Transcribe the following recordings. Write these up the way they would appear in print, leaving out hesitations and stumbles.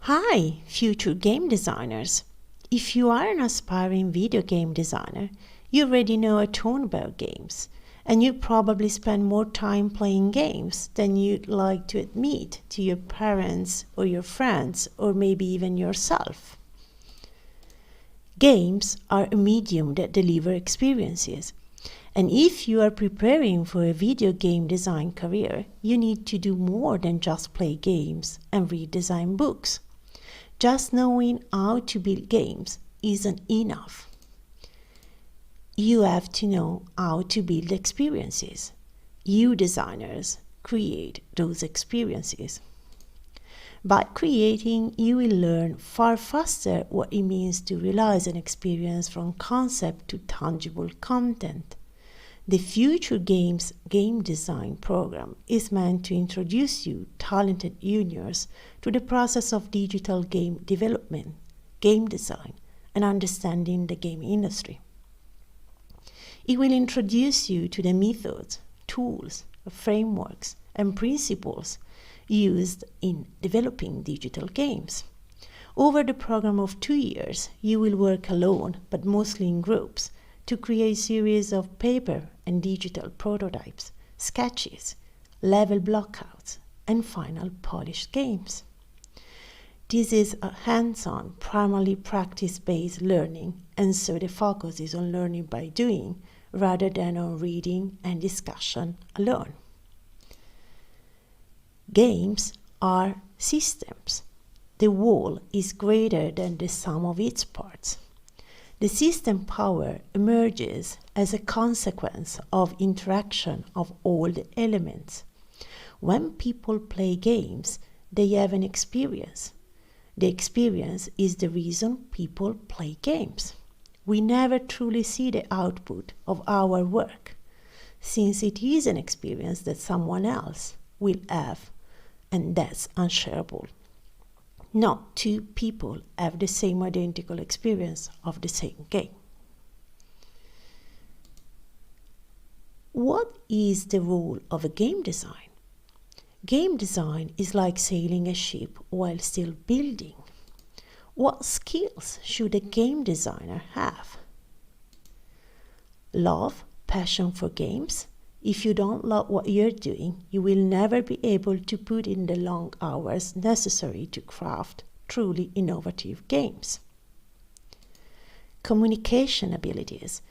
Hi, future game designers! If you are an aspiring video game designer, you already know a ton about games, and you probably spend more time playing games than you'd like to admit to your parents or your friends or maybe even yourself. Games are a medium that deliver experiences. And if you are preparing for a video game design career, you need to do more than just play games and read design books. Just knowing how to build games isn't enough. You have to know how to build experiences. You designers create those experiences. By creating, you will learn far faster what it means to realize an experience from concept to tangible content. The Futuregames Game Design program is meant to introduce you, talented juniors, to the process of digital game development, game design, and understanding the game industry. It will introduce you to the methods, tools, frameworks, and principles used in developing digital games. Over the program of 2 years, you will work alone, but mostly in groups, to create a series of paper and digital prototypes, sketches, level blockouts, and final polished games. This is a hands-on, primarily practice-based learning, and so the focus is on learning by doing rather than on reading and discussion alone. Games are systems. The whole is greater than the sum of its parts. The system power emerges as a consequence of interaction of all the elements. When people play games, they have an experience. The experience is the reason people play games. We never truly see the output of our work, since it is an experience that someone else will have, and that's unshareable. Not two people have the same identical experience of the same game. What is the role of a game design? Game design is like sailing a ship while still building. What skills should a game designer have? Love, passion for games. If you don't love what you're doing, you will never be able to put in the long hours necessary to craft truly innovative games. Communication abilities.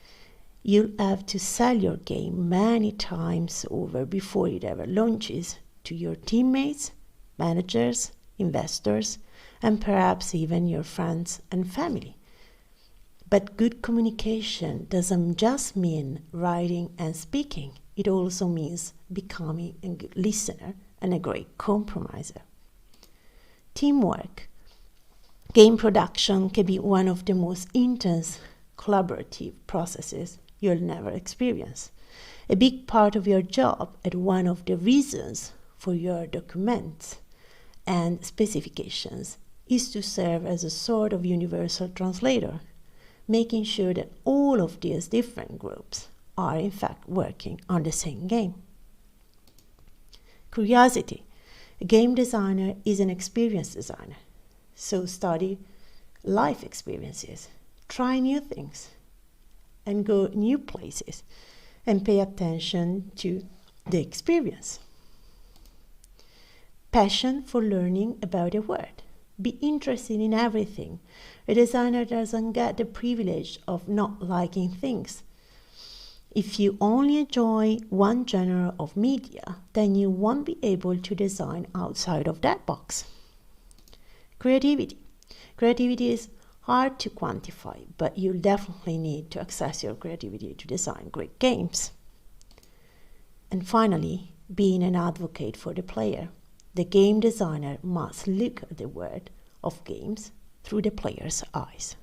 You'll have to sell your game many times over before it ever launches to your teammates, managers, investors, and perhaps even your friends and family. But good communication doesn't just mean writing and speaking. It also means becoming a good listener and a great compromiser. Teamwork. Game production can be one of the most intense collaborative processes you'll never experience. A big part of your job and one of the reasons for your documents and specifications is to serve as a sort of universal translator, making sure that all of these different groups are in fact working on the same game. Curiosity. A game designer is an experience designer. So study life experiences, try new things, and go new places, and pay attention to the experience. Passion for learning about a word. Be interested in everything. A designer doesn't get the privilege of not liking things. If you only enjoy one genre of media, then you won't be able to design outside of that box. Creativity. Creativity is hard to quantify, but you'll definitely need to access your creativity to design great games. And finally, being an advocate for the player. The game designer must look at the world of games through the player's eyes.